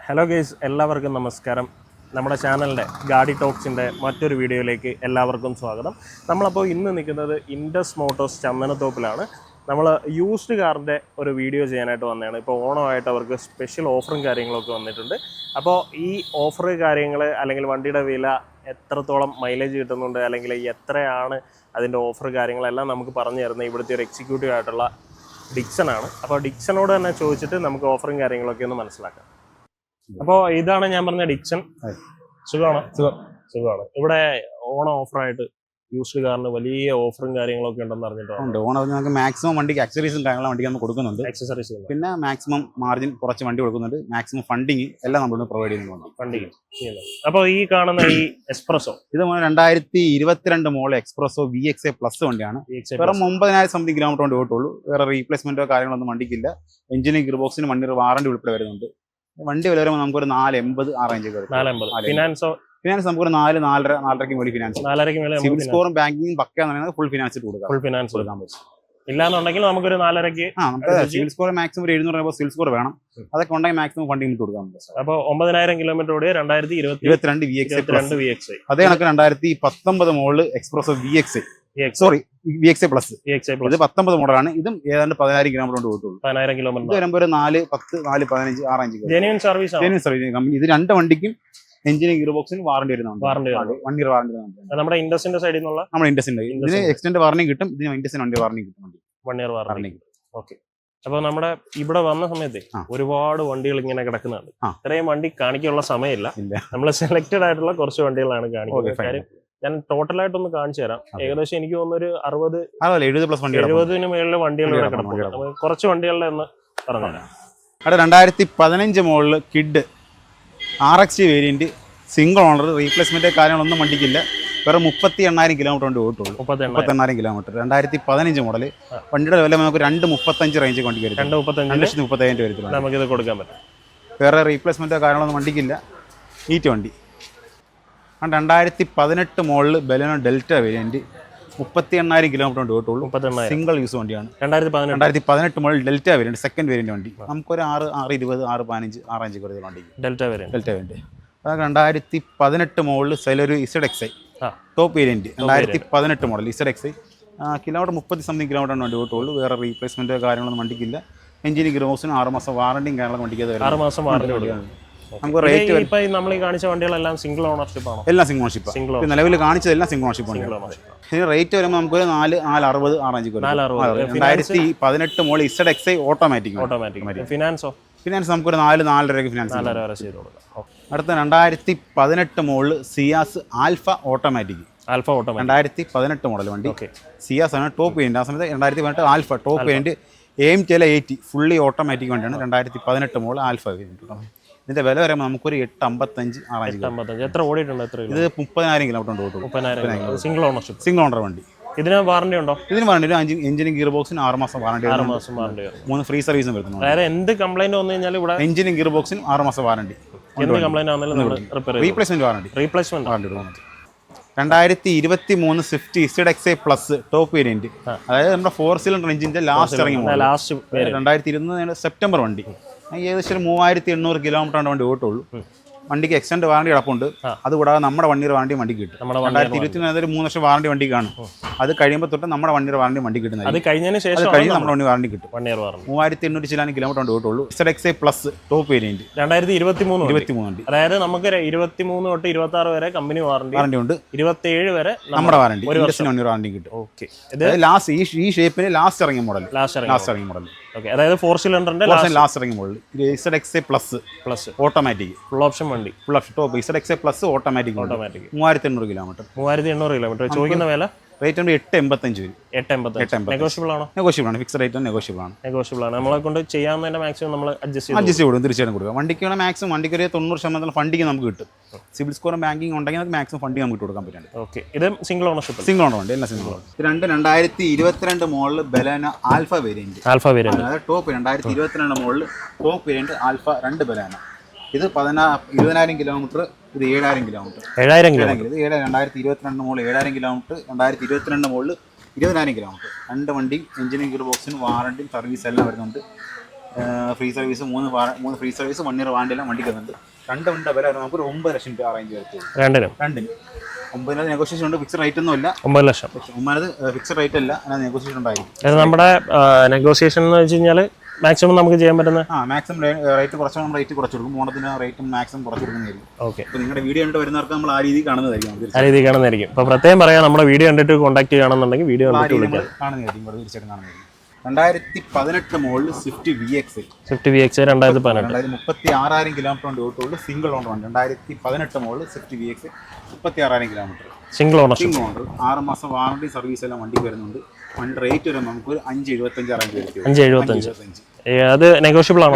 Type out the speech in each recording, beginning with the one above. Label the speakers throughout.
Speaker 1: Hello guys, എല്ലാവർക്കും നമസ്കാരം. നമ്മുടെ ചാനലിൻ്റെ ഗാഡി ടോക്സിൻ്റെ മറ്റൊരു വീഡിയോയിലേക്ക് എല്ലാവർക്കും സ്വാഗതം. നമ്മളപ്പോൾ ഇന്ന് നിൽക്കുന്നത് ഇൻഡസ് മോട്ടോഴ്സ് ചന്ദനത്തോപ്പിലാണ്. നമ്മൾ യൂസ്ഡ് കാറിൻ്റെ ഒരു വീഡിയോ ചെയ്യാനായിട്ട് വന്നതാണ്. ഇപ്പോൾ ഓണമായിട്ട് അവർക്ക് സ്പെഷ്യൽ ഓഫറും കാര്യങ്ങളൊക്കെ വന്നിട്ടുണ്ട്. അപ്പോൾ ഈ ഓഫർ കാര്യങ്ങൾ അല്ലെങ്കിൽ വണ്ടിയുടെ വില എത്രത്തോളം മൈലേജ് കിട്ടുന്നുണ്ട് അല്ലെങ്കിൽ എത്രയാണ് അതിൻ്റെ ഓഫർ കാര്യങ്ങളെല്ലാം നമുക്ക് പറഞ്ഞു തരുന്നത് ഇവിടുത്തെ ഒരു എക്സിക്യൂട്ടീവ് ആയിട്ടുള്ള ഡിക്സനാണ്. അപ്പോൾ ഡിക്സനോട് തന്നെ ചോദിച്ചിട്ട് നമുക്ക് ഓഫറും കാര്യങ്ങളൊക്കെ ഒന്ന് മനസ്സിലാക്കാം. അപ്പോൾ ഇതാണ് ഞാൻ പറഞ്ഞ ഡിക്സൺ. സുഖമാണോ? സുഖമാണ്. ഇവിടെ ഓണം ഓഫറായിട്ട് യൂസ്ഡ് കാറിന് വലിയ ഓഫറും കാര്യങ്ങളൊക്കെ ഉണ്ടെന്ന് അറിഞ്ഞിട്ടുണ്ട്.
Speaker 2: ഓണം നമുക്ക് മാക്സിമം വണ്ടിക്ക് അക്സറീസും കാര്യങ്ങളും വണ്ടിക്ക് നമ്മൾ കൊടുക്കുന്നുണ്ട്.
Speaker 1: ആക്സസറീസ്
Speaker 2: പിന്നെ മാക്സിമം മാർജിൻ കുറച്ച് വണ്ടി കൊടുക്കുന്നുണ്ട്. മാക്സിമം ഫണ്ടിങ് എല്ലാം നമ്മൾ പ്രൊവൈഡ് ചെയ്യുന്നുണ്ട്.
Speaker 1: ഫണ്ടിങ്. അപ്പോൾ ഈ കാണുന്ന ഈ എക്സ്പ്രസോ ഇത്
Speaker 2: 2022 മോഡൽ എക്സ്പ്രസോ VXA പ്ലസ് വണ്ടിയാണ്. വേറെ 90,000 സംതിങ് കിലോമീറ്റർ കൊണ്ട് ഓട്ടുള്ളൂ. വേറെ റീപ്ലേസ്മെന്റോ കാര്യങ്ങളൊന്നും വണ്ടിക്കില്ല. എഞ്ചിന് ഗിയർ ബോക്സിന് 1 ഇയർ വാറണ്ടി ഉൾപ്പെടെ വരുന്നുണ്ട്. വണ്ടി വില വരുമ്പോൾ നമുക്കൊരു 480 ആ റേഞ്ച്. ഫിനാൻസ് നമുക്കൊരു 4-4.5 മേളിൽ ഫിനാൻസ്. സിവിൽ സ്കോറും ബാങ്കിങ്ങും പക്കാന്ന് പറയുന്നത് ഫുൾ ഫിനാൻസ് കൊടുക്കാം.
Speaker 1: ഫുൾ ഫിനാൻസ് കൊടുക്കാൻ പറ്റും. ഇല്ലാന്നുണ്ടെങ്കിൽ നമുക്കൊരു 4.5
Speaker 2: നമുക്ക് സിവിൽ സ്കോർ മാക്സിമം ഒരു 700 സിവിൽ സ്കോർ വേണം. അതൊക്കെ ഉണ്ടെങ്കിൽ മാക്സിമം ഫണ്ടിങ് കൊടുക്കാൻ പറ്റും.
Speaker 1: അപ്പോൾ 90,000 കിലോമീറ്റർ ഓടിയ 2022 VXA.
Speaker 2: അതേ കണക്ക് 2019 മോഡൽ എക്സ്പ്രസോ VXA പ്ലസ്. ഇത് 19 മോഡലാണ്. ഇതും ഏതാണ്ട് 10,000 കിലോമീറ്റർ കൊണ്ട് ഓട്ടുള്ളൂ.
Speaker 1: 10,000 കിലോമീറ്റർ
Speaker 2: വരുമ്പോൾ ഒരു 4-10, 4-15 ആ റേഞ്ച്.
Speaker 1: Genuine service
Speaker 2: company. ഇത് 2 വണ്ടിക്കും എഞ്ചിന് ഗിയർ ബോക്സിന് വാറണ്ടി വരുന്നുണ്ട്. 1 ഇയർ വാറണ്ടി വരുന്നുണ്ട്.
Speaker 1: നമ്മുടെ ഇൻഡസിന്റെ സൈഡിൽ നിന്നുള്ള
Speaker 2: നമ്മുടെ ഇൻഡസിന്റെ ഇതിന് എക്സ്റ്റൻഡ് വാറണ്ടി കിട്ടും. ഇതിന് ഇൻഡസിന് 1 ഇയർ വാറണ്ടി കിട്ടും.
Speaker 1: 1 ഇയർ വാറണ്ടി. ഓക്കെ. അപ്പോൾ നമ്മുടെ ഇവിടെ വന്ന സമയത്ത് ഒരുപാട് വണ്ടികൾ ഇങ്ങനെ കിടക്കുന്നുണ്ട്. ഇത്രയും വണ്ടി കാണിക്കാനുള്ള സമയമില്ല. നമ്മൾ സെലക്ടഡ് ആയിട്ടുള്ള കുറച്ച് വണ്ടികളാണ് കാണിക്കുന്നത്. ഞാൻ ടോട്ടലായിട്ടൊന്ന് കാണിച്ചു തരാം. ഏകദേശം എനിക്ക് തോന്നുന്നൊരു 70-70 മേളിൽ വണ്ടികൾ ഇവിടെ കിടപ്പുണ്ട്. കുറച്ച് വണ്ടികളുടെ ഒന്ന് പറഞ്ഞുതരാം.
Speaker 2: അവിടെ 2015 model Kwid RXT variant single owner. Replacement കാര്യങ്ങളൊന്നും വണ്ടിക്കില്ല. വേറെ 38,000 കിലോമീറ്റർ കൊണ്ട് ഓട്ടുള്ളൂ. 38,000 കിലോമീറ്റർ. 2015 മോഡല്. വണ്ടിയുടെ വില നമുക്ക് 2.35 റേഞ്ച് വണ്ടി വരും. 2,35,000 വരത്തില്ല.
Speaker 1: നമുക്കിത് കൊടുക്കാൻ പറ്റും.
Speaker 2: വേറെ റീപ്ലേസ്മെന്റോ കാര്യങ്ങളൊന്നും വണ്ടിക്കില്ല. നീറ്റ് വണ്ടി. 2018 model Baleno delta variant 38,000 kilometre കൊണ്ട് ഓട്ടുള്ളൂ. സിംഗിൾ യൂസ് വണ്ടിയാണ്. 2018 model delta variant second variant വണ്ടി. നമുക്കൊരു 6-20, 6-15 ആ റേഞ്ച് കൊടുത്ത വണ്ടി
Speaker 1: ഡെൽറ്റ വേരിയന്റ്.
Speaker 2: അതൊക്കെ 2018 മോഡൽ സെലൊരു ZXi top variant. 2018 model ZXi kilometre 30 something kilometre വണ്ടി ഓട്ടുള്ളൂ. വേറെ റീപ്ലേസ്മെന്റോ കാര്യങ്ങളൊന്നും വണ്ടിക്കില്ല. എഞ്ചിന് ഗിയർ ബോക്സിന് 6 മാസം വാറണ്ടിയും കാര്യങ്ങളും വണ്ടിക്ക്
Speaker 1: 6 മാസം വാറണ്ടി കൊടുക്കാം. നമുക്ക് റേറ്റ് ഇപ്പൊ നമ്മൾ ഈ കാണിച്ച വണ്ടികളെല്ലാം സിംഗിൾ ഓണർഷിപ്പ് ആണോ?
Speaker 2: എല്ലാം സിംഗിൾ ഓണർഷിപ്പ്. നിലവിൽ കാണിച്ചതെല്ലാം സിംഗിൾ ഓണർഷിപ്പ് ആണ്. ഇതിന് റേറ്റ് വരുമ്പോൾ നമുക്ക് 460 ആ range. 2018 model ZXi automatic. Finance നമുക്കൊരു 4-4.5 ഫിനാൻസ്. അടുത്ത 2018 model Ciaz alpha automatic. 2018 model വണ്ടി. സിയാസ് ആണ് ടോപ്പ് വേരിയന്റ്. ആ സമയത്ത് 2018 alpha top variant AMTL80 fully automatic വണ്ടിയാണ്. 2018 മോഡൽ ആൽഫ വേരിയന്റ്. ഇതിന്റെ വില വരുമ്പോൾ നമുക്കൊരു 855 ആ റേഞ്ച്.
Speaker 1: എത്ര ഓടിയിട്ടുണ്ട്? ഇത്
Speaker 2: 30,000 കിലോമീറ്റർ ഓട്ടും.
Speaker 1: Single ownership.
Speaker 2: സിംഗിൾ ഓണർ വണ്ടി.
Speaker 1: ഇതിന് വാറണ്ടി ഉണ്ടോ?
Speaker 2: ഇതിന് വാറണ്ടി എഞ്ചിനും ഗിയർ ബോക്സിന് 6 മാസം വാറണ്ടി. 3 ഫ്രീ സർവീസും വരുന്നു.
Speaker 1: അതായത് എന്ത് കംപ്ലൈന്റ് വന്നു കഴിഞ്ഞാൽ ഇവിടെ
Speaker 2: എഞ്ചിനും ഗിയർ ബോക്സിനും 6 മാസം വാറണ്ടി.
Speaker 1: എന്ത് കംപ്ലൈന്റ് ആണെങ്കിലും
Speaker 2: replacement warranty. 2023 Swift ZXi plus top variant. അതായത് നമ്മുടെ 4 സിലിണ്ടർ എഞ്ചിന്റെ ലാസ്റ്റ് ഇറങ്ങി 2020 സെപ്റ്റംബർ വണ്ടി. ഏകദേശം 3,800 കിലോമീറ്റർ വണ്ടി ഓട്ടുള്ളൂ. വണ്ടിക്ക് എക്സ്റ്റൻഡ് വാറണ്ടി കിടപ്പുണ്ട്. അതുകൂടാതെ നമ്മുടെ 1 ഇയർ വാറണ്ടി വണ്ടി കിട്ടും. 2020 3 വർഷം വാറണ്ടി വണ്ടി കാണും. അത് കഴിയുമ്പോൾ തൊട്ട് നമ്മുടെ 1 ഇയർ വാറണ്ടി വണ്ടി കിട്ടുന്നത്.
Speaker 1: അത് കഴിഞ്ഞതിന് ശേഷം
Speaker 2: നമ്മുടെ 1 വാറണ്ടി കിട്ടും. 3,800 ചില കിലോമീറ്റർ വണ്ടി ഓട്ടുള്ളൂ. ZXi പ്ലസ് ടോപ്പ് വേരിയന്റ് 2023 വണ്ടി. അതായത് നമുക്ക് 23 തൊട്ട് 26 വരെ കമ്പനി വാറണ്ടി ഉണ്ട്. 27 വരെ നമ്മുടെ വാറണ്ടി. 1 ഇയർ വാറണ്ടി കിട്ടും. ഓക്കെ. ലാസ്റ്റ് ഈ ഷേപ്പിന് ലാസ്റ്റ് ഇറങ്ങിയ മോഡൽ.
Speaker 1: അതായത് 4 സിലിണ്ടറിന്റെ
Speaker 2: ലാസ്റ്റ് ഇറങ്ങിയ model ZXi plus automatic full option
Speaker 1: വണ്ടി.
Speaker 2: Full option top ZXi plus automatic 3,800 kilometre.
Speaker 1: 3,800 kilometre. ചോദിക്കുന്ന വില
Speaker 2: റേറ്റ് 885 വരും.
Speaker 1: 885 നെഗോഷ്യബിൾ ആണോ?
Speaker 2: നെഗോഷ്യബിൾ ആണ്. ഫിക്സ് റേറ്റ് നെഗോഷ്യബിൾ ആണ്.
Speaker 1: നമ്മളെ കൊണ്ട് ചെയ്യാവുന്നതിന്റെ മാക്സിമം നമ്മൾ അഡ്ജസ്റ്റ്
Speaker 2: കൊടുക്കും. തീർച്ചയായിട്ടും കൊടുക്കാം. വണ്ടിക്ക് മാക്സിമം വണ്ടിക്ക് ഒരു 90% ഫണ്ടിങ് നമുക്ക് കിട്ടും. സിവിൽ സ്കോറും ബാങ്കിങ് ഉണ്ടെങ്കിൽ നമുക്ക് മാക്സിമം ഫണ്ടിങ് നമുക്ക് കൊടുക്കാൻ പറ്റും.
Speaker 1: ഓക്കെ. ഇത് സിംഗിൾ ഓണർഷിപ്പ്.
Speaker 2: സിംഗിൾ ഓണർ വണ്ടി. എല്ലാം single owner. 2022 model Baleno alpha variant. അതായത് top 2022 model top variant alpha 2 Baleno. ഇത് 20,000 കിലോമീറ്റർ. ഇത് 7,000 kilometre. 2022 model 7,000 kilometre. 2022 model 20,000 kilometre. 2 വണ്ടി എഞ്ചിനും ഗിയർ ബോക്സിനും വാറണ്ടിയും സർവീസ് എല്ലാം വരുന്നുണ്ട്. Free service 3 free service 1 year warranty എല്ലാം വണ്ടിക്ക് വന്നിട്ടുണ്ട്. 2 വണ്ടിയുടെ വില നമുക്ക് 9 ലക്ഷം രൂപ അറേഞ്ച് ചെയ്തു. രണ്ടിനും 9 നെഗോഷിയേഷൻ ഉണ്ട്. ഫിക്സ് റേറ്റ് ഒന്നും ഇല്ല. 9 ലക്ഷം 9 ഫിക്സ് റേറ്റ് അല്ല, അതിന് നെഗോഷിയേഷൻ ഉണ്ടായിരിക്കും.
Speaker 1: നമ്മുടെ നെഗോഷിയേഷൻ എന്ന് വെച്ച് കഴിഞ്ഞാൽ മാക്സിമം നമുക്ക് ചെയ്യാൻ പറ്റുന്ന
Speaker 2: മാക്സിമം റേറ്റ് കുറച്ച് നമ്മൾ റേറ്റ് കുറച്ച് കൊടുക്കും. ഓണത്തിന് റേറ്റും മാക്സിമം കുറച്ച് കൊടുക്കുന്നതായിരിക്കും.
Speaker 1: ഓക്കെ.
Speaker 2: അപ്പോൾ നിങ്ങളുടെ വീഡിയോ കണ്ടിട്ട് വരുന്നവർക്ക് നമ്മൾ ആ രീതി കാണുന്നതായിരിക്കും.
Speaker 1: ആ രീതി കാണുന്നതായിരിക്കും. ഇപ്പോൾ പ്രത്യേകം പറയാം, നമ്മുടെ വീഡിയോ കണ്ടിട്ട് കോൺടാക്ട് ചെയ്യുകയാണെന്നുണ്ടെങ്കിൽ വീഡിയോ കണ്ടിട്ട് വിളിക്കാം.
Speaker 2: കാണുന്നതായിരിക്കും, തീർച്ചയായിട്ടും കാണുന്നതായിരിക്കും. 2018 മോഡൽ സ്വിഫ്റ്റ് VX
Speaker 1: 2018
Speaker 2: 36,000 കിലോമീറ്റർ കൊണ്ട് ഓട്ടുള്ളൂ. സിംഗിൾ ഓണർ ആണ്. 2018 model Swift VX 36,000 kilometre
Speaker 1: single owner.
Speaker 2: 6 മാസം വാറണ്ടി സർവീസ് എല്ലാം വണ്ടി വരുന്നുണ്ട്. വണ്ടി റേറ്റ് വരും നമുക്ക് 5.75 അറേഞ്ച് ചെയ്തു.
Speaker 1: 5.75 അത് നെഗോഷ്യബിൾ ആണ്.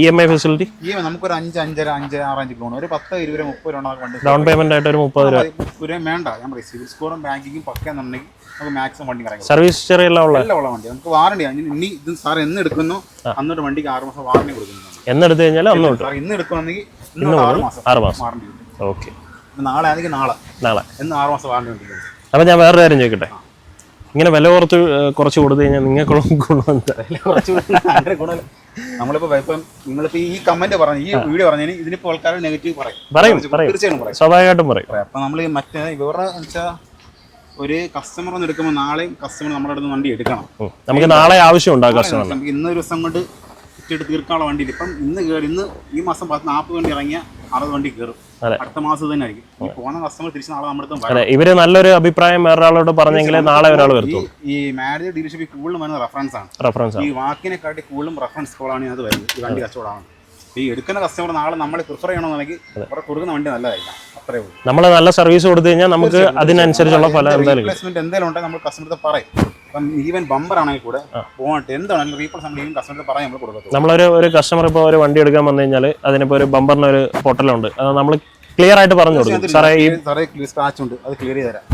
Speaker 1: EMI ഫെസിലിറ്റി
Speaker 2: നമുക്കൊരു 5-5.5 ലോൺ ഒരു 10, 20, 30 രൂപ വണ്ടി
Speaker 1: ഡൗൺ പേയ്മെന്റ് ആയിട്ട് ഒരു 30 രൂപ
Speaker 2: വേണ്ട. ഞാൻ പറയും സിവിൽ സ്കോറും ബാങ്കിങ്ങും പക്കെന്നുണ്ടെങ്കിൽ നമുക്ക് മാക്സിമം വണ്ടി കറങ്ങും.
Speaker 1: സർവീസ് ചെറിയ ഉള്ള
Speaker 2: വണ്ടി നമുക്ക് വാറണ്ടി. ഇനി ഇത് സാർ എന്ന് എടുക്കുന്നു അന്നൊരു വണ്ടിക്ക് 6 മാസം വാറണ്ടി കൊടുക്കുന്നുണ്ട്.
Speaker 1: എന്നെടുത്ത് കഴിഞ്ഞാൽ അന്ന്
Speaker 2: ഇന്ന് എടുക്കുകയാണെങ്കിൽ
Speaker 1: 6 മാസം
Speaker 2: വാറണ്ടി കിട്ടും.
Speaker 1: ഓക്കെ.
Speaker 2: നാളെ ആണെങ്കിൽ നാളെ എന്ന് 6 മാസം വാറണ്ടി ഉണ്ട്.
Speaker 1: അപ്പം ഞാൻ വേറൊരു കാര്യം ചോദിക്കട്ടെ, ഇങ്ങനെ വില കുറച്ച് കൊടുത്തു കഴിഞ്ഞാൽ നിങ്ങൾക്കുള്ള ഗുണമെന്താ?
Speaker 2: നമ്മളിപ്പോ നിങ്ങളിപ്പോ ഈ കമന്റ് പറഞ്ഞു, ഈ വീഡിയോ പറഞ്ഞതിന് ഇതിനിപ്പോ ആൾക്കാർ നെഗറ്റീവ്
Speaker 1: പറയും. തീർച്ചയായും പറയും, സ്വാഭാവികമായിട്ടും പറയും.
Speaker 2: അപ്പൊ നമ്മൾ മറ്റേ ഇവരുടെ വെച്ചാൽ ഒരു കസ്റ്റമർ ഒന്ന് എടുക്കുമ്പോൾ നാളെയും കസ്റ്റമർ നമ്മുടെ അടുത്ത് വണ്ടി എടുക്കണം.
Speaker 1: നമുക്ക് നാളെ ആവശ്യമുണ്ടാകും കസ്റ്റമർ.
Speaker 2: നമുക്ക് ഇന്നൊരു ദിവസം കൊണ്ട് തീർക്കാനുള്ള വണ്ടി ഇപ്പം ഇന്ന് ഈ മാസം 40 വണ്ടി ഇറങ്ങിയ 60 വണ്ടി കയറും. അടുത്ത മാസം തന്നെ ആയിരിക്കും. ഈ പോകുന്ന കസ്റ്റമർ തിരിച്ച് നാളെ നമ്മുടെ
Speaker 1: ഇവര് നല്ലൊരു അഭിപ്രായം വേറൊരാളോട് പറഞ്ഞെങ്കിൽ നാളെ ഒരാൾ വരും.
Speaker 2: ഈ മാരേജ് ഡീലർഷിപ്പ് കൂടുതലും വരുന്ന റെഫറൻസ് ആണ്. ഈ വാക്കിനെക്കാട്ടി കൂടുതലും റെഫറൻസ് കോളാണ് അത് വരുന്നത്. ഈ വണ്ടി കച്ചവടമാണ്. ഈ എടുക്കുന്ന കസ്റ്റമർ നാളെ നമ്മളെ പ്രിഫർ ചെയ്യണമെന്നുണ്ടെങ്കിൽ അവിടെ കൊടുക്കുന്ന വണ്ടി നല്ലതായിരിക്കും. അത്രേ ഉള്ളൂ. നമ്മൾ
Speaker 1: നല്ല സർവീസ് കൊടുത്തു കഴിഞ്ഞാൽ നമുക്ക് അതിനനുസരിച്ചുള്ള ഫലം
Speaker 2: എന്തെങ്കിലും ഉണ്ടെങ്കിൽ നമ്മൾ കസ്റ്റമർക്ക് പറയും. ഇപ്പം ഈവൻ ബമ്പർ ആണെങ്കിൽ കൂടെ പോകട്ടെ എന്താണെങ്കിലും റീപ്ലേസ് നമ്മൾ ഈവൻ കസ്റ്റമർക്ക് പറയാൻ നമ്മൾ കൊടുക്കും.
Speaker 1: നമ്മളൊരു കസ്റ്റമർ ഇപ്പോൾ ഒരു വണ്ടി എടുക്കാൻ വന്നു കഴിഞ്ഞാൽ അതിനിപ്പോൾ ഒരു ബമ്പറിന് ഒരു പൊട്ടലുണ്ട്, അത് നമ്മൾ ക്ലിയർ ആയിട്ട് പറഞ്ഞു കൊടുക്കും. സാറേ
Speaker 2: സ്ക്രാച്ച് ഉണ്ട്, അത് ക്ലിയർ ചെയ്ത് തരാം.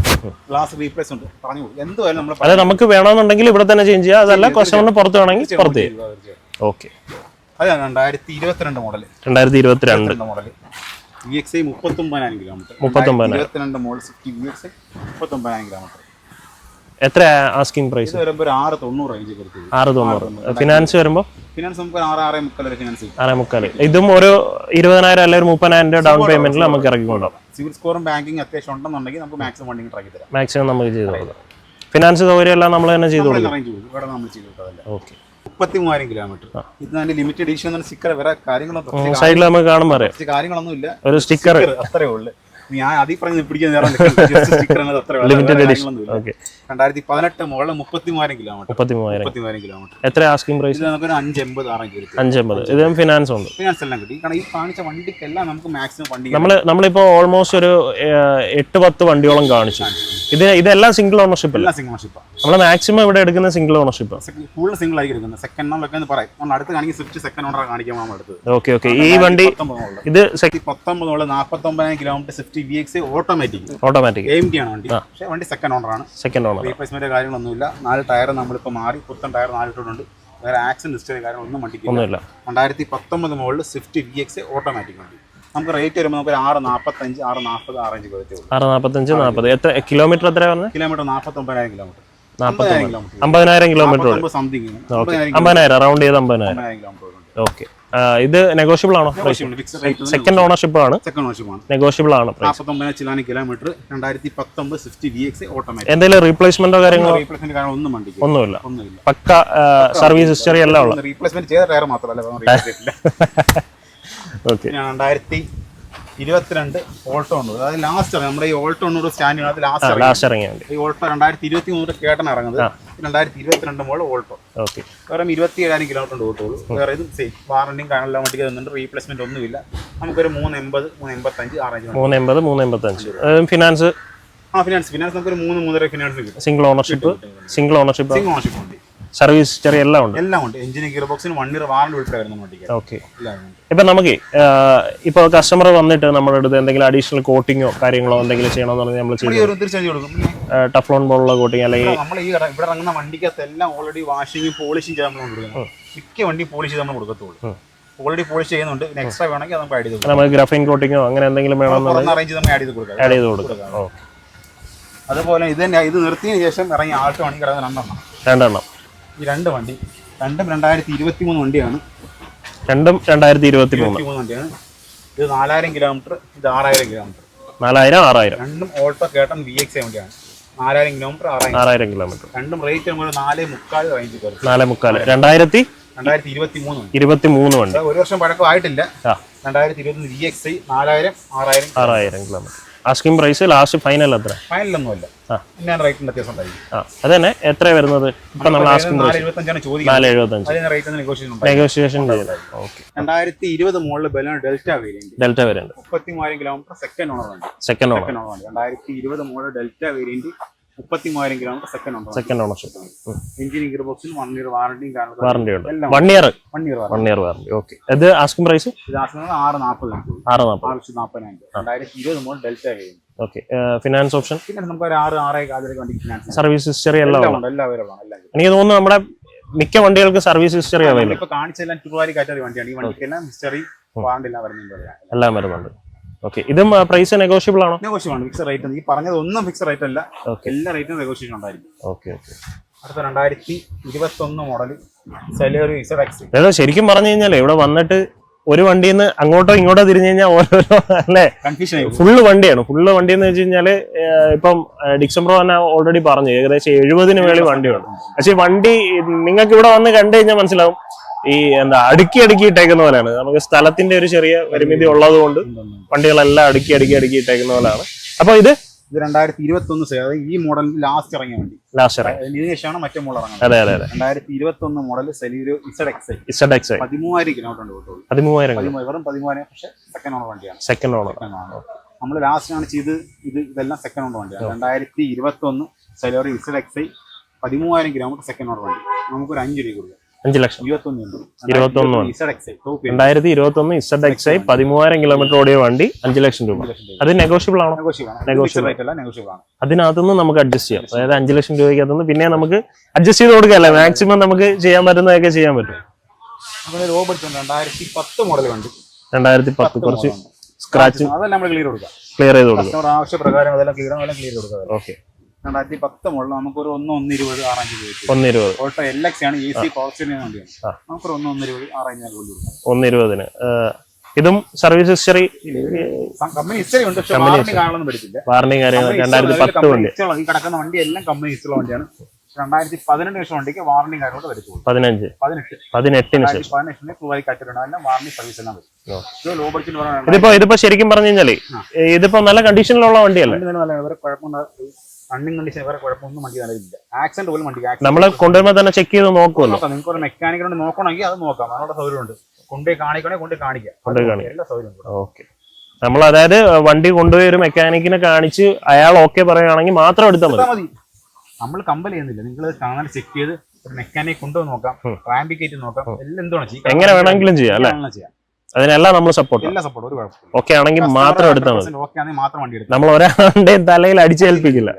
Speaker 2: ഗ്ലാസ് റീപ്ലേസ് ഉണ്ട്, പറഞ്ഞു കൊടുക്കും. എന്തുവായാലും നമ്മൾ
Speaker 1: അത് നമുക്ക് വേണമെന്നുണ്ടെങ്കിൽ ഇവിടെ തന്നെ ചേഞ്ച് ചെയ്യാം. അതല്ല കസ്റ്റമറിന് പുറത്ത് വേണമെങ്കിൽ പുറത്ത് ചെയ്യാം. ഓക്കെ.
Speaker 2: അതാണ് 2022 model.
Speaker 1: 2022
Speaker 2: model VXI 39,000 kilometre. 22 model Swift VX 39,000 kilometre.
Speaker 1: എത്ര ആസ്കിംഗ് പ്രൈസ്?
Speaker 2: ഇത് വരുമ്പോൾ 6.90 റേഞ്ച് കൊടുത്തു.
Speaker 1: 6.90. ഫിനാൻസ് വരുമ്പോൾ
Speaker 2: ഫിനാൻസ് നമുക്ക് 6.5 വരെ ഫിനാൻസ് ചെയ്യും.
Speaker 1: 6.5. ഇതും ഒരു 20,000 അല്ലെങ്കിൽ 30,000 രൂപ ഡൗൺ പേയ്മെന്റിൽ നമുക്ക് ഇറക്കിക്കൊണ്ടാവും.
Speaker 2: സിവിൽ സ്കോറും ബാങ്കിങ് അത്യാവശ്യം ഉണ്ടെന്നുണ്ടെങ്കിൽ നമുക്ക് മാക്സിമം വണ്ടി ഇറക്കി തരാം.
Speaker 1: മാക്സിമം നമുക്ക് ചെയ്ത് കൊടുക്കാം. ഫിനാൻസ് സൗകര്യം എല്ലാം നമ്മൾ തന്നെ ചെയ്ത് കൊടുക്കും.
Speaker 2: ഇവിടെ നമ്മൾ ചെയ്ത് കൊടുക്കാതല്ല.
Speaker 1: ഓക്കെ.
Speaker 2: 33,000 കിലോമീറ്റർ. ഇത് നല്ല ലിമിറ്റഡ് എഡിഷൻ സ്റ്റിക്കർ വേറെ കാര്യങ്ങളൊന്നും
Speaker 1: സൈഡിൽ നമുക്ക് കാണുമ്പോൾ
Speaker 2: കാര്യങ്ങളൊന്നും ഇല്ല.
Speaker 1: ഒരു സ്റ്റിക്കർ
Speaker 2: അത്രേ ഉള്ളൂ. ഞാൻ അതിൽ പറഞ്ഞ് പിടിക്കാൻ 2018 മോഡൽ 33,000 കിലോമീറ്റർ.
Speaker 1: എത്ര ആസ്കിംഗ് പ്രൈസ്?
Speaker 2: നമുക്ക് 5.80
Speaker 1: 5.80. ഇതിനും ഫിനാൻസ് ഉണ്ട്.
Speaker 2: ഫിനാൻസ് എല്ലാം കിട്ടി. കാരണം ഈ കാണിച്ച വണ്ടിക്കെല്ലാം നമുക്ക് മാക്സിമം വണ്ടി
Speaker 1: നമ്മളിപ്പോ ഓൾമോസ്റ്റ് ഒരു 8-10 വണ്ടിയോളം കാണിച്ചു. ഇതെല്ലാം സിംഗിൾ ഓണർഷിപ്പ് അല്ല?
Speaker 2: Single ownership.
Speaker 1: നമ്മൾ മാക്സിമം ഇവിടെ എടുക്കുന്ന സിംഗിൾ ഓണർഷിപ്പ്.
Speaker 2: കൂടുതൽ സിംഗിൾ ആയി എടുക്കുന്നത്. സെക്കൻഡ് ഓണർ എന്ന് പറയും. നമ്മൾ അടുത്ത് കാണിക്കുന്ന സ്വിഫ്റ്റ് സെക്കൻഡ് ഓണർ കാണിക്കാൻ നമ്മൾ എടുത്തത്.
Speaker 1: ഓക്കെ. ഈ വണ്ടി ഇത്
Speaker 2: 19 model 49,000 kilometre Swift VX automatic AMG ആണ് വണ്ടി. പക്ഷേ വണ്ടി സെക്കൻഡ് ഓണർ ആണ്. റീപ്ലേസ്മെന്റ് കാര്യങ്ങളൊന്നുമില്ല. 4 ടയർ നമ്മളിപ്പോൾ മാറി പുത്തൻ ടയർ 4 ഇട്ടിട്ടുണ്ട്. വേറെ ആക്സിഡന്റ് ഹിസ്റ്ററി കാര്യങ്ങളൊന്നും വണ്ടിക്കില്ല. 2019 മോഡൽ സ്വിഫ്റ്റ് VX ഓട്ടോമാറ്റിക് വണ്ടി. നമുക്ക് റേറ്റ് വരുമ്പോൾ നമുക്ക് 6.45 6.40 അറേഞ്ച് കൊടുത്തേ ഉള്ളൂ.
Speaker 1: 6.45 എത്ര കിലോമീറ്റർ? എത്ര പറഞ്ഞത്?
Speaker 2: Kilometre 49,000 kilometre.
Speaker 1: 50,000 kilometre
Speaker 2: something.
Speaker 1: 50,000 round ചെയ്ത് 50,000
Speaker 2: കിലോമീറ്റർ.
Speaker 1: ഓക്കെ. ഇത് നെഗോഷ്യബിൾ ആണോ? സെക്കൻഡ് ഓണർഷിപ്പ് ആണ്. നെഗോഷ്യബിൾ ആണ്.
Speaker 2: 49,000 കിലോമീറ്റർ. 2019 Swift VX automatic.
Speaker 1: എന്തെങ്കിലും റീപ്ലേസ്മെന്റോ കാര്യങ്ങളോ?
Speaker 2: റീപ്ലേസ്മെന്റ് കാര്യങ്ങൾ
Speaker 1: ഒന്നുമില്ല. പക്ക സർവീസ് ഹിസ്റ്ററി എല്ലാം ഉള്ള.
Speaker 2: റീപ്ലേസ്മെന്റ് ചെയ്ത ടയർ മാത്രമല്ല. 2022 ഓൾട്ടോ ഉണ്ട്. അതായത് ലാസ്റ്റ് നമ്മുടെ ഈ ഓൾട്ടോ ഉണ്ട് സ്റ്റാൻഡ് ലാസ്റ്റ് ഇറങ്ങിയത്. ഈ ഓൾട്ടോ 2023 കേട്ടൻ ഇറങ്ങുന്നത്. 2022 മോഡൽ ഓൾട്ടോ. വേറെ 27,000 കിലോമീറ്റർ ഉണ്ട് ഓട്ടോളൂ. വേറെ ഇതും സെയിം വാറണ്ടിയും കാണാൻ വണ്ടിക്ക് തന്നുണ്ട്. റീപ്ലേസ്മെന്റ് ഒന്നുമില്ല. നമുക്കൊരു 3.80 3.85 അറേഞ്ച്
Speaker 1: 3.80 ഫിനാൻസ്.
Speaker 2: ഫിനാൻസ് നമുക്കൊരു 3-3.5 ഫിനാൻസ് കിട്ടും.
Speaker 1: സിംഗിൾ ഓണർഷിപ്പ്
Speaker 2: ഉണ്ട്.
Speaker 1: സർവീസ് ഹിസ്റ്ററി എല്ലാം ഉണ്ട്.
Speaker 2: എഞ്ചിന് ഗിയർ ബോക്സിന് 1 ഇയർ വാറണ്ടി ഉൾപ്പെടെ വരുന്ന വണ്ടിക്ക്.
Speaker 1: ഓക്കെ. ഇപ്പൊ നമുക്ക് ഇപ്പൊ കസ്റ്റമർ വന്നിട്ട് നമ്മുടെ അടുത്ത് എന്തെങ്കിലും അഡീഷണൽ കോട്ടിങ്ങോ കാര്യങ്ങളോ എന്തെങ്കിലും ചെയ്യണമെന്ന് പറഞ്ഞാൽ നമ്മൾ ചെയ്യും. ടഫ്ലോൺ പോലുള്ള കോട്ടിങ് അല്ലെങ്കിൽ
Speaker 2: നമ്മൾ ഈ ഇവിടെ ഇറങ്ങുന്ന വണ്ടിക്കകത്ത് എല്ലാം ഓൾറെഡി വാഷിങ്ങും പോളിഷും ചെയ്ത് നമ്മൾ കൊടുക്കുന്നത്. മിക്ക വണ്ടി പോളിഷ് ചെയ്ത് നമ്മൾ കൊടുക്കത്തുള്ളൂ. ഓൾറെഡി പോളിഷ് ചെയ്യുന്നുണ്ട്. എക്സ്ട്രാ വേണമെങ്കിൽ നമുക്ക് ആഡ് ചെയ്ത് കൊടുക്കാം.
Speaker 1: നമുക്ക് ഗ്രാഫൈൻ കോട്ടിങ്ങോ അങ്ങനെ എന്തെങ്കിലും വേണമെന്ന്
Speaker 2: അറേഞ്ച് നമ്മൾ ആഡ് ചെയ്ത് കൊടുക്കാം. അതുപോലെ ഇത് നിർത്തിയതിനു ശേഷം ഇറങ്ങിയ ആൾട്ടോ ആണെങ്കിൽ 2 എണ്ണം.
Speaker 1: രണ്ടെണ്ണം.
Speaker 2: ഈ 2 വണ്ടി രണ്ടും 2023 വണ്ടിയാണ്.
Speaker 1: രണ്ടും 2023
Speaker 2: വണ്ടിയാണ്. ഇത് 4000 കിലോമീറ്റർ, ഇത് 6000 കിലോമീറ്റർ.
Speaker 1: 4000
Speaker 2: രണ്ടും ഓൾട്ടോ കേട്ടൺ VX വണ്ടിയാണ്. 4000 കിലോമീറ്റർ,
Speaker 1: 6000 കിലോമീറ്റർ.
Speaker 2: രണ്ടും റേറ്റ് നമ്മൾ 4.25 റേഞ്ച്.
Speaker 1: 4.25 2023 വണ്ടി.
Speaker 2: 1 വർഷം പഴക്കം ആയിട്ടില്ല. 2023 VXi 4000 6000
Speaker 1: kilometre. Asking price last final എത്ര?
Speaker 2: ഫൈനലൊന്നുമല്ല, പിന്നെ റേറ്റിന് വ്യത്യാസം ഉണ്ടായിരിക്കും.
Speaker 1: അത് തന്നെ എത്ര വരുന്നത്? ഇപ്പൊ നമ്മൾ ആസ്കിംഗ് പ്രൈസ്
Speaker 2: 475 ചോദിക്കുന്നത്.
Speaker 1: 475 നെഗോഷിയേഷൻ ചെയ്ത്. Okay.
Speaker 2: 2020 model Baleno delta variant. 33000 kilometre, second owner വണ്ടി. 2020 model delta variant, 33000 kilometre, second ownership. Engine gear ബോക്സിൽ 1 ഇയർ വാറണ്ടിയും
Speaker 1: വാറണ്ടി ഉണ്ട്. 1 ഇയർ വാറണ്ടി. ഓക്കെ. ഇത് ആസ്കിംഗ് പ്രൈസ്?
Speaker 2: ഇത് asking 640. 2020 model delta variant.
Speaker 1: Okay. Finance option?
Speaker 2: പിന്നെ നമുക്ക് ഒരു 6.5 വണ്ടി ഫിനാൻസ്.
Speaker 1: സർവീസ് ഹിസ്റ്ററി എല്ലാം
Speaker 2: അവൈലബിൾ ആണ്.
Speaker 1: എനിക്ക് തോന്നുന്നു നമ്മുടെ മിക്ക വണ്ടികൾക്ക് സർവീസ് ഹിസ്റ്ററി അവൈലബിൾ.
Speaker 2: ഇപ്പൊ കാണിച്ചെല്ലാം ടൂറാരി കാറ്റഗറി വണ്ടിയാണ്. ഈ വണ്ടിക്കെല്ലാം ഹിസ്റ്ററി വാറണ്ടി
Speaker 1: എല്ലാം വരുന്നുണ്ട്. ഓക്കെ. ഇതും പ്രൈസ് നെഗോഷ്യബിൾ ആണോ?
Speaker 2: നെഗോഷ്യബിൾ ആണ്. Fix rate. ഈ പറഞ്ഞത് ഒന്നും ഫിക്സ് റേറ്റ് അല്ല, എല്ലാ റേറ്റും നെഗോഷിയേഷൻ ഉണ്ടായിരിക്കും.
Speaker 1: ഓക്കെ.
Speaker 2: അടുത്ത 2021 മോഡൽ സെലേറിയോ ZX.
Speaker 1: അതായത് ശരിക്കും പറഞ്ഞു കഴിഞ്ഞാൽ ഇവിടെ വന്നിട്ട് ഒരു വണ്ടിയിൽ നിന്ന് അങ്ങോട്ടോ ഇങ്ങോട്ടോ തിരിഞ്ഞു കഴിഞ്ഞാൽ ഓരോരോ അല്ലേ
Speaker 2: കൺഫ്യൂഷൻ.
Speaker 1: ഫുള്ള് വണ്ടി എന്ന് വെച്ച് കഴിഞ്ഞാല് ഇപ്പം ഡിക്സംബ്രോ തന്നെ ഓൾറെഡി പറഞ്ഞു ഏകദേശം 70-ന് മേളിൽ വണ്ടിയുണ്ട്. പക്ഷെ വണ്ടി നിങ്ങൾക്ക് ഇവിടെ വന്ന് കണ്ടു കഴിഞ്ഞാൽ മനസ്സിലാവും ഈ അടുക്കി ഇട്ടേക്കുന്ന പോലെയാണ്. നമുക്ക് സ്ഥലത്തിന്റെ ഒരു ചെറിയ പരിമിതി ഉള്ളത് കൊണ്ട് വണ്ടികളെല്ലാം അടുക്കി ഇട്ടേക്കുന്ന പോലെയാണ്. അപ്പൊ ഇത്
Speaker 2: 2021 ഈ മോഡൽ ലാസ്റ്റ് ഇറങ്ങിയ വണ്ടി. ഇതിന് ശേഷമാണ് മറ്റേ മോഡൽ ഇറങ്ങുന്നത്. 2021 മോഡൽ സെലീരിയോ ZXi. 13,000 കിലോമീറ്റർ ഉണ്ട്. 13,000 പക്ഷേ സെക്കൻഡ് ഓണർ വണ്ടിയാണ്.
Speaker 1: സെക്കൻഡ് ഓണർ
Speaker 2: നമ്മൾ ലാസ്റ്റ് ആണ് ചെയ്ത്. ഇതെല്ലാം സെക്കൻഡ് ഓണർ വണ്ടിയാണ്. 2021 Celerio ZXi 13,000 kilometre, second owner വണ്ടി. നമുക്കൊരു 5 രൂപ കൊടുക്കാം.
Speaker 1: 5 ലക്ഷം.
Speaker 2: 2021
Speaker 1: ZXi 13,000 കിലോമീറ്റർ ഓടിയ വണ്ടി 5 ലക്ഷം രൂപ. അത് നെഗോഷ്യബിൾ ആണോ?
Speaker 2: നെഗോഷ്യബിൾ ആണ്.
Speaker 1: അതിനകത്തുനിന്ന് നമുക്ക് അഡ്ജസ്റ്റ് ചെയ്യാം. അതായത് 5 ലക്ഷം രൂപയ്ക്കകത്തുനിന്ന് പിന്നെ നമുക്ക് അഡ്ജസ്റ്റ് ചെയ്ത് കൊടുക്കാല്ലേ. മാക്സിമം നമുക്ക് ചെയ്യാൻ പറ്റുന്നതൊക്കെ ചെയ്യാൻ പറ്റും.
Speaker 2: 2010 മോഡൽ വണ്ടി.
Speaker 1: 2010 കുറച്ച് സ്ക്രാച്ച്
Speaker 2: അതെല്ലാം നമ്മൾ ക്ലിയർ
Speaker 1: ചെയ്ത് കൊടുക്കാം.
Speaker 2: ആവശ്യപ്രകാരം അതെല്ലാം ക്ലിയർ കൊടുക്കാം.
Speaker 1: ഓക്കെ.
Speaker 2: 2010 മോഡൽ നമുക്കൊരു 1,20 ആ റേഞ്ച്.
Speaker 1: 1,20
Speaker 2: ഓട്ടോ LX ആണ്. AC പവർ സ്റ്റിയറിംഗ് വണ്ടിയാണ്. നമുക്കൊരു 1,20 ആ റേഞ്ച് കൊടുക്കാം.
Speaker 1: 1,20-ന്. ഇതും സർവീസ് ഹിസ്റ്ററി
Speaker 2: കമ്പനി ഹിസ്റ്ററി ഉണ്ട്. പക്ഷേ വാറണ്ടി കാണാനൊന്നും പറ്റില്ല.
Speaker 1: വാറണ്ടി കാര്യങ്ങൾ 2010 വണ്ടി.
Speaker 2: ഈ കിടക്കുന്ന വണ്ടി എല്ലാം കമ്പനി ഹിസ്റ്ററി വണ്ടിയാണ്. 2018 ശേഷം വണ്ടിക്ക് വാറണ്ടി കാര്യങ്ങളൊക്കെ വരുത്തുള്ളൂ.
Speaker 1: 18
Speaker 2: വാറണ്ടി സർവീസ് എല്ലാം വരും.
Speaker 1: ഇതിപ്പോ ശരിക്കും പറഞ്ഞു കഴിഞ്ഞാല് ഇതിപ്പോ നല്ല കണ്ടീഷനിലുള്ള വണ്ടിയല്ലേ?
Speaker 2: റണ്ണിങ് കണ്ടീഷൻ വേറെ കുഴപ്പമൊന്നും വണ്ടി നിലവിലില്ല. ആക്സിഡന്റ് പോലും വണ്ടി
Speaker 1: നമ്മള് കൊണ്ടുവരുമ്പോ തന്നെ ചെക്ക് ചെയ്ത് നോക്കുമല്ലോ.
Speaker 2: നിങ്ങൾക്ക് ഒരു മെക്കാനിക്കൽ നോക്കണമെങ്കിൽ അത് നോക്കാം. അതിനുള്ള സൗകര്യമുണ്ട്. കൊണ്ടുപോയി കാണിക്കാം. എല്ലാ സൗകര്യം.
Speaker 1: ഓക്കെ. നമ്മൾ അതായത് വണ്ടി കൊണ്ടുപോയി ഒരു മെക്കാനിക്കിനെ കാണിച്ച് അയാൾ ഓക്കെ പറയുകയാണെങ്കിൽ മാത്രം എടുത്താൽ മതി.
Speaker 2: നമ്മൾ കമ്പൽ ചെയ്യുന്നില്ല. നിങ്ങൾ കാണാൻ ചെക്ക് ചെയ്ത് ഒരു മെക്കാനിക് കൊണ്ടുപോയി നോക്കാം, റാമ്പിക്കേറ്റ് നോക്കാം, എല്ലാം എന്താണ് ചെയ്യാം.
Speaker 1: എങ്ങനെ വേണമെങ്കിലും ചെയ്യാം അല്ലേ? അതിനെല്ലാം നമ്മൾ സപ്പോർട്ട്.
Speaker 2: എല്ലാ സപ്പോർട്ട്. ഒരു കുഴപ്പമില്ല.
Speaker 1: ഓക്കെ ആണെങ്കിൽ മാത്രം എടുത്താൽ മതി.
Speaker 2: ഓക്കെ ആണെങ്കിൽ മാത്രം വണ്ടി എടുക്കാം.
Speaker 1: നമ്മൾ ഒരാളുടെയും തലയിൽ അടിച്ചേൽപ്പിക്കില്ല.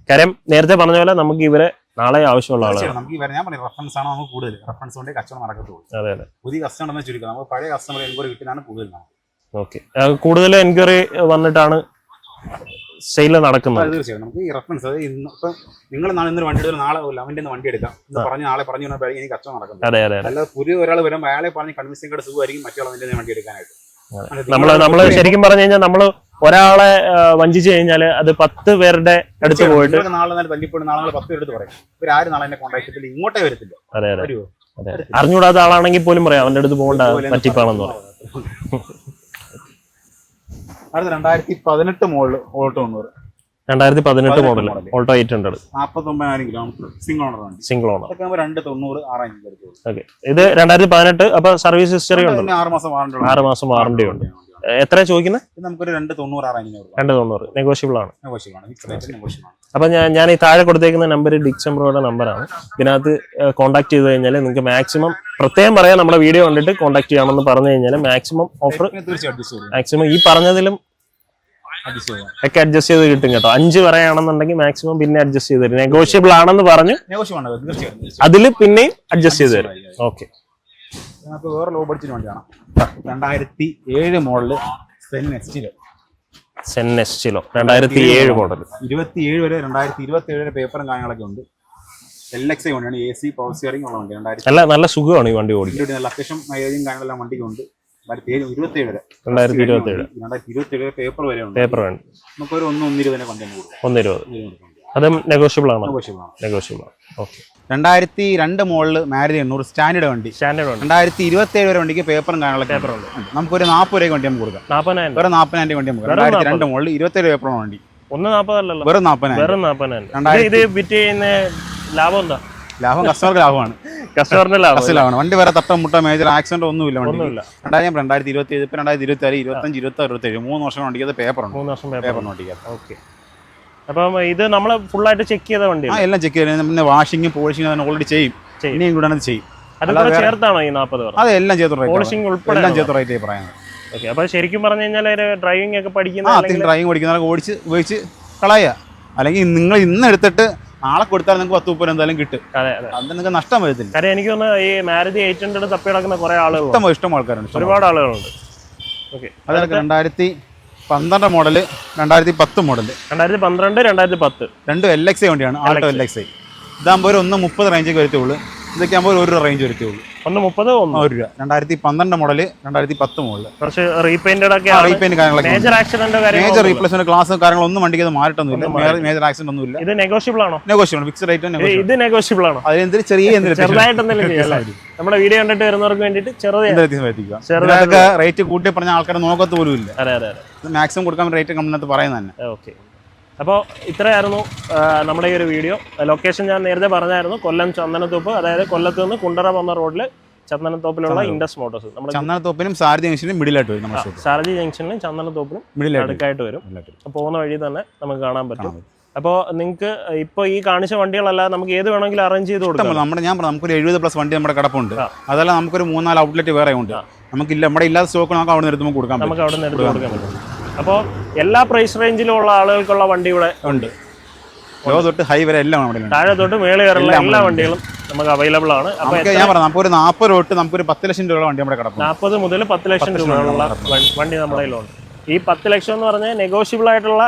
Speaker 1: കാര്യം നേരത്തെ പറഞ്ഞ പോലെ നമുക്ക് ഇവരെ നാളെ ആവശ്യമുള്ള ആളാണ്.
Speaker 2: നമുക്ക് ഞാൻ പറഞ്ഞു റെഫറൻസ് ആണ് നമുക്ക് കൂടുതൽ. റെഫറൻസ് കൊണ്ട് കച്ചവടം നടക്കത്തുള്ളൂ.
Speaker 1: അതെ.
Speaker 2: പുതിയ കസ്റ്റമർ ചുരുക്കം. നമുക്ക് പഴയ കസ്റ്റമർ എൻക്വയറി കിട്ടാനാണ് കൂടുതൽ.
Speaker 1: ഓക്കെ. കൂടുതൽ എൻക്വയറി വന്നിട്ടാണ് സെയിൽ നടക്കുന്നത്.
Speaker 2: തീർച്ചയായും നമുക്ക് ഈ റെഫറൻസ് ഇപ്പം നിങ്ങൾ ഇന്നൊരു വണ്ടി എടുത്താൽ നാളെ അവൻ്റെ വണ്ടി എടുക്കാം പറഞ്ഞ് നാളെ പറഞ്ഞു എനിക്ക് കച്ചവടം നടക്കുന്നത്.
Speaker 1: അതെ.
Speaker 2: അല്ലാതെ പുതിയ ഒരാൾ വരുമ്പോൾ അയാളെ പറഞ്ഞ് കൺവിൻസിംഗ് കാർഡ് സുഖമായിരിക്കും മറ്റുള്ള വണ്ടി എടുക്കാനായിട്ട്.
Speaker 1: നമ്മള് ശരിക്കും പറഞ്ഞു കഴിഞ്ഞാൽ നമ്മള് ഒരാളെ വഞ്ചിച്ചു കഴിഞ്ഞാല് അത് 10 പേരുടെ അടുത്ത് പോയിട്ട്
Speaker 2: നാളെ തല്ലിപ്പോയി നാളെ 10 പേര് എടുത്ത് പറയും. ഇവരാരും നാളെ എന്നെ കോൺടാക്ട് ചെയ്തില്ല, ഇങ്ങോട്ടേ വരത്തില്ല.
Speaker 1: അതെ. അറിഞ്ഞൂടാത്ത ആളാണെങ്കിൽ പോലും പറയാം അവന്റെ അടുത്ത് പോകേണ്ട പറ്റിപ്പാണെന്ന് പറയാം.
Speaker 2: അടുത്ത 2018 model auto
Speaker 1: 2018 model auto 800
Speaker 2: 49,000 kilometre, single owner വണ്ടി. 290 6
Speaker 1: ഓക്കെ. ഇത് 2018. അപ്പൊ സർവീസ് ഹിസ്റ്ററി ഉണ്ട്.
Speaker 2: 6
Speaker 1: മാസം വാറണ്ടി ഉണ്ട്. എത്ര ചോദിക്കുന്നത്?
Speaker 2: നമുക്കൊരു 290
Speaker 1: 290 നെഗോഷ്യബിൾ ആണ്. അപ്പൊ ഞാൻ ഈ താഴെ കൊടുത്തേക്കുന്ന നമ്പർ ഡിക്സംബ്രോയുടെ നമ്പറാണ്. ഇതിനകത്ത് കോൺടാക്ട് ചെയ്ത് കഴിഞ്ഞാൽ നിങ്ങൾക്ക് മാക്സിമം പ്രത്യേകം പറയാം നമ്മുടെ വീഡിയോ കണ്ടിട്ട് കോൺടാക്ട് ചെയ്യാമെന്ന് പറഞ്ഞു കഴിഞ്ഞാൽ മാക്സിമം ഓഫർ മാക്സിമം ഈ പറഞ്ഞതിലും ഒക്കെ അഡ്ജസ്റ്റ് ചെയ്ത് കിട്ടും കേട്ടോ. 5 പറയുകയാണെന്നുണ്ടെങ്കിൽ മാക്സിമം പിന്നെ അഡ്ജസ്റ്റ് ചെയ്ത് തരും. നെഗോഷ്യബിൾ ആണെന്ന് പറഞ്ഞു അതിൽ പിന്നെയും അഡ്ജസ്റ്റ് ചെയ്ത് തരും. ഓക്കെ.
Speaker 2: നമുക്ക് വേറെ ലോ ബഡ്ജറ്റ് വണ്ടിയാണ്. 2007 മോഡല് സെൻ എസ്റ്റിലോ 2007 മോഡൽ. 27 വരെ 2027 വരെ പേപ്പറും കാര്യങ്ങളൊക്കെ ഉണ്ട്. LXI വണ്ടിയാണ്, AC പവർ സ്റ്റിയറിംഗ് ഉള്ള വണ്ടി. 2000
Speaker 1: അല്ല, നല്ല സുഖമാണ് ഈ വണ്ടി ഓടിക്കാൻ.
Speaker 2: നല്ല അത്യാവശ്യം മൈലേജും കാര്യങ്ങളെല്ലാം വണ്ടിക്കുണ്ട്. 2027 വരെ
Speaker 1: 2027
Speaker 2: പേപ്പർ വരെ ഉണ്ട്.
Speaker 1: പേപ്പർ വേണ്ട,
Speaker 2: നമുക്കൊരു 1.20 വണ്ടി കൊടുക്കും.
Speaker 1: 1.20 അതും നെഗോഷ്യബിൾ ആണ്. നെഗോഷ്യബിൾ ആണ്. ഓക്കെ.
Speaker 2: 2002 മോഡൽ മാരുതി 800 സ്റ്റാൻഡേർഡ് വണ്ടി. 2027 വരെ വണ്ടിക്ക് പേപ്പറും കാര്യങ്ങളൊക്കെ
Speaker 1: പേപ്പർ ഉണ്ട്.
Speaker 2: നമുക്കൊരു 40 രൂപ വണ്ടി നമുക്ക് കൊടുക്കാം.
Speaker 1: 40,000
Speaker 2: വേറെ 40,000 വണ്ടി നമുക്ക് 2002 മോഡൽ 27 പേപ്പറാണ് വണ്ടി.
Speaker 1: 1.40 അല്ലല്ലോ,
Speaker 2: വെറും 40,000.
Speaker 1: വെറും 40,000. ഇത് വിറ്റ് ചെയ്യുന്ന ലാഭം എന്താ?
Speaker 2: ലാഭം കസ്റ്റമർക്ക് ലാഭമാണ്.
Speaker 1: കസ്റ്റമറിന്റെ ലാഭം.
Speaker 2: വണ്ടി വേറെ തട്ടം മുട്ട മേജർ ആക്സിഡന്റ് ഒന്നുമില്ല. 2027 ഇപ്പൊ 2024 25 26 27 3 വർഷം വണ്ടിക്കത് പേപ്പറുണ്ട്.
Speaker 1: 3 വർഷം
Speaker 2: പേപ്പറിന് വണ്ടിക്കത്.
Speaker 1: ഓക്കെ. അപ്പം ഇത് നമ്മൾ ഫുള്ളായിട്ട് ചെക്ക് ചെയ്ത വണ്ടി?
Speaker 2: എല്ലാം ചെക്ക് ചെയ്ത് പിന്നെ വാഷിങ്ങും പോളിഷിംഗ് ഓൾറെഡി ചെയ്യും. ഇനിയും കൂടെ ചെയ്യും.
Speaker 1: അത് ചേർത്താണോ ഈ 40?
Speaker 2: അതെല്ലാം ചേർത്ത്
Speaker 1: പോളിഷിംഗ് ഉൾപ്പെടെ
Speaker 2: എല്ലാം ചേർത്ത് റേറ്റ് പറയുന്നത്.
Speaker 1: ഓക്കെ. അപ്പൊ ശരിക്കും പറഞ്ഞു കഴിഞ്ഞാൽ ഡ്രൈവിംഗ് ഒക്കെ പഠിക്കുന്ന
Speaker 2: ഡ്രൈവിംഗ് പഠിക്കുന്നവർക്ക് ഓടിച്ച് ഉപയോഗിച്ച് കളയുക. അല്ലെങ്കിൽ നിങ്ങൾ ഇന്ന് എടുത്തിട്ട് നാളെ കൊടുത്താൽ നിങ്ങൾക്ക് 10 രൂപ എന്തായാലും കിട്ടും.
Speaker 1: അതെ,
Speaker 2: അത് നിങ്ങൾക്ക് നഷ്ടം വരത്തില്ല.
Speaker 1: കാര്യം എനിക്ക് തോന്നുന്നു ഈ മാരുതി 800 തപ്പി കിടക്കുന്ന കുറെ ആളുകൾ,
Speaker 2: ഇഷ്ടം ആൾക്കാരുണ്ട്,
Speaker 1: ഒരുപാട് ആളുകളുണ്ട്. ഓക്കെ.
Speaker 2: അതൊക്കെ 2012 മോഡല് 2010 മോഡല്
Speaker 1: 2012 2010
Speaker 2: രണ്ടും LXI വണ്ടിയാണ്. Alto LXI. ഇതാകുമ്പോൾ ഒരു 1.30 റേഞ്ചൊക്കെ വരത്തുള്ളൂ. ഇതൊക്കെ ആകുമ്പോൾ ഒരു റേഞ്ച് വരത്തുള്ളൂ.
Speaker 1: 1.30
Speaker 2: 1 രൂപ. 2012 മോഡല് 2010 മോഡല്
Speaker 1: കുറച്ച് റീപെയിന്റഡ് ഒക്കെ. Major accident
Speaker 2: major replacement class കാര്യങ്ങളൊന്നും വണ്ടിക്ക് മാറിയിട്ടൊന്നുമില്ല. മേജർ ആക്സിഡന്റ് ഒന്നുമില്ല.
Speaker 1: ഇത് നെഗോഷ്യബിൾ ആണോ?
Speaker 2: Negotiable, fix rate.
Speaker 1: ഇത് നെഗോഷ്യബിൾ ആണോ?
Speaker 2: അതിന് ചെറുതായിട്ട്
Speaker 1: നമ്മുടെ വീഡിയോ കണ്ടിട്ട് വരുന്നവർക്ക് വേണ്ടിയിട്ട്
Speaker 2: ചെറുതായിട്ടൊക്കെ റേറ്റ് കൂട്ടി പറഞ്ഞ ആൾക്കാരെ നോക്കത്ത് പോലും ഇല്ല. മാക്സിമം കൊടുക്കാൻ റേറ്റ് കമ്പനിനകത്ത് പറയുന്നത് തന്നെ.
Speaker 1: ഓക്കെ. അപ്പോൾ ഇത്രയായിരുന്നു നമ്മുടെ ഈ ഒരു വീഡിയോ. ലൊക്കേഷൻ ഞാൻ നേരത്തെ പറഞ്ഞായിരുന്നു, കൊല്ലം ചന്ദനത്തോപ്പ്, അതായത് കൊല്ലത്ത് നിന്ന് കുണ്ടറ പോകുന്ന റോഡിൽ ചന്ദനത്തോപ്പിലുള്ള ഇൻഡസ് മോട്ടോഴ്സ്. നമ്മുടെ
Speaker 2: ചന്ദനത്തോപ്പിനും സാരഥി ജംഗ്ഷനും മിഡിലായിട്ട് വരും.
Speaker 1: സാരഥി ജംഗ്ഷനിലും ചന്ദനത്തോപ്പിനും അടുക്കായിട്ട് വരും. പോകുന്ന വഴി തന്നെ നമുക്ക് കാണാൻ പറ്റും. അപ്പോൾ നിങ്ങൾക്ക് ഇപ്പോൾ ഈ കാണിച്ച വണ്ടികളല്ലാതെ നമുക്ക് ഏത് വേണമെങ്കിലും അറേഞ്ച് ചെയ്ത് കൊടുക്കാം.
Speaker 2: നമുക്കൊരു 70+ വണ്ടി നമ്മുടെ കിടപ്പുണ്ട്. അതല്ല നമുക്കൊരു 3-4 ഔട്ട്ലെറ്റ് വേറെ ഉണ്ട്. നമുക്കില്ല, നമ്മുടെ ഇല്ലാത്ത സ്റ്റോക്ക് നമുക്ക് അവിടെ നിന്ന് എടുത്ത് കൊടുക്കാം.
Speaker 1: നമുക്ക് അവിടെ നിന്ന് എടുത്ത് കൊടുക്കാൻ പറ്റും. അപ്പോൾ എല്ലാ പ്രൈസ് റേഞ്ചിലും ഉള്ള ആളുകൾക്കുള്ള വണ്ടി ഇവിടെ ഉണ്ട്.
Speaker 2: ലോ തൊട്ട് ഹൈ വരെ എല്ലാം
Speaker 1: താഴെ തൊട്ട് മേളിൽ വരെയുള്ള എല്ലാ വണ്ടികളും നമുക്ക് അവൈലബിൾ ആണ്. അപ്പോൾ
Speaker 2: ഞാൻ പറഞ്ഞു നമുക്കൊരു 40 തൊട്ട് നമുക്കൊരു 10 ലക്ഷം രൂപ വണ്ടി നമ്മുടെ കിടക്കും.
Speaker 1: 40 മുതൽ 10 ലക്ഷം രൂപയുള്ള വണ്ടി നമ്മുടെ കയ്യിലുണ്ട്. ഈ 10 ലക്ഷം എന്ന് പറഞ്ഞാൽ നെഗോഷ്യബിൾ ആയിട്ടുള്ള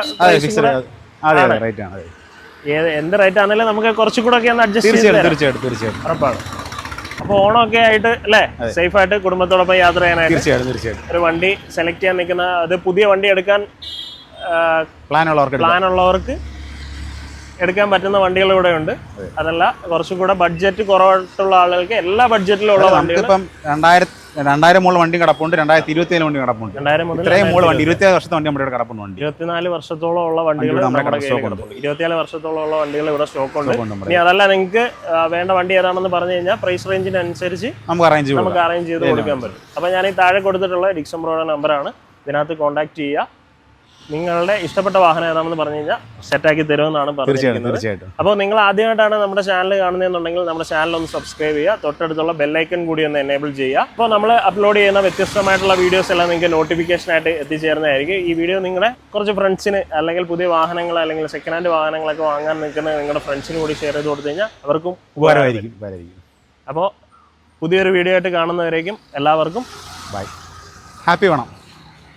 Speaker 1: എന്ത് റേറ്റ് ആണെങ്കിലും നമുക്ക് കുറച്ചുകൂടെ ഒക്കെ ഒന്ന് അഡ്ജസ്റ്റ് ചെയ്യാം.
Speaker 2: തീർച്ചയായിട്ടും
Speaker 1: ഉറപ്പാണ്. അപ്പോൾ ഓണമൊക്കെ ആയിട്ട് അല്ലേ, സേഫ് ആയിട്ട് കുടുംബത്തോടൊപ്പം യാത്ര ചെയ്യാനായിട്ട് ഒരു വണ്ടി സെലക്ട് ചെയ്യാൻ നിൽക്കുന്ന, അത് പുതിയ വണ്ടി എടുക്കാൻ പ്ലാൻ ഉള്ളവർക്ക് എടുക്കാൻ പറ്റുന്ന വണ്ടികൾ ഇവിടെ ഉണ്ട്. അതല്ല കുറച്ചും കൂടെ ബഡ്ജറ്റ് കുറവായിട്ടുള്ള ആളുകൾക്ക് എല്ലാ ബഡ്ജറ്റിലുള്ള വണ്ടികൾ
Speaker 2: 2000 മുകളിൽ വണ്ടി കിടപ്പുണ്ട്. 2027 വണ്ടി കിടപ്പുണ്ട്. 24 വർഷത്തെ വണ്ടി നമ്മുടെ കിടപ്പുണ്ട്.
Speaker 1: 24 വർഷത്തോളം ഉള്ള വണ്ടികൾ നമ്മുടെ കയ്യിലുണ്ട്. 24 വർഷത്തോളം ഉള്ള വണ്ടികൾ ഇവിടെ സ്റ്റോക്ക് ഉണ്ട്. ഇനി അതല്ല നിങ്ങൾക്ക് വേണ്ട വണ്ടി ഏതാണെന്ന് പറഞ്ഞു കഴിഞ്ഞാൽ പ്രൈസ് റേഞ്ചിനനുസരിച്ച് നമുക്ക് അറേഞ്ച് ചെയ്ത് കൊടുക്കാൻ പറ്റും. അപ്പോൾ ഞാൻ ഈ താഴെ കൊടുത്തിട്ടുള്ള ഡിക്സം ബ്രോയുടെ നമ്പറാണ്. ഇതിനകത്ത് കോൺടാക്ട് ചെയ്യുക. നിങ്ങളുടെ ഇഷ്ടപ്പെട്ട വാഹനം ഏതാണെന്ന് പറഞ്ഞു കഴിഞ്ഞാൽ സെറ്റാക്കി തരുമെന്നാണ് പറഞ്ഞിരിക്കുന്നത്. അപ്പോൾ നിങ്ങൾ ആദ്യമായിട്ടാണ് നമ്മുടെ ചാനൽ കാണുന്നതെന്നുണ്ടെങ്കിൽ നമ്മുടെ ചാനൽ ഒന്ന് സബ്സ്ക്രൈബ് ചെയ്യുക. തൊട്ടടുത്തുള്ള ബെല്ലൈക്കൺ കൂടി ഒന്ന് എനേബിൾ ചെയ്യുക. അപ്പോൾ നമ്മൾ അപ്ലോഡ് ചെയ്യുന്ന വ്യത്യസ്തമായിട്ടുള്ള വീഡിയോസ് എല്ലാം നിങ്ങൾക്ക് നോട്ടിഫിക്കേഷനായിട്ട് എത്തിച്ചേരുന്നതായിരിക്കും. ഈ വീഡിയോ നിങ്ങളുടെ കുറച്ച് ഫ്രണ്ട്സിന്, അല്ലെങ്കിൽ പുതിയ വാഹനങ്ങൾ അല്ലെങ്കിൽ സെക്കൻഡ് ഹാൻഡ് വാഹനങ്ങളൊക്കെ വാങ്ങാൻ നിൽക്കുന്ന നിങ്ങളുടെ ഫ്രണ്ട്സിന് കൂടി ഷെയർ ചെയ്ത് കൊടുത്തു കഴിഞ്ഞാൽ അവർക്കും ഉപകാരമായിരിക്കും. അപ്പോൾ പുതിയൊരു വീഡിയോ ആയിട്ട് കാണുന്നവരേക്കും എല്ലാവർക്കും
Speaker 2: ബൈ. ഹാപ്പി വേണം.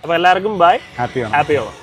Speaker 1: അപ്പോൾ എല്ലാവർക്കും ബൈ. ഹാപ്പി വേണം.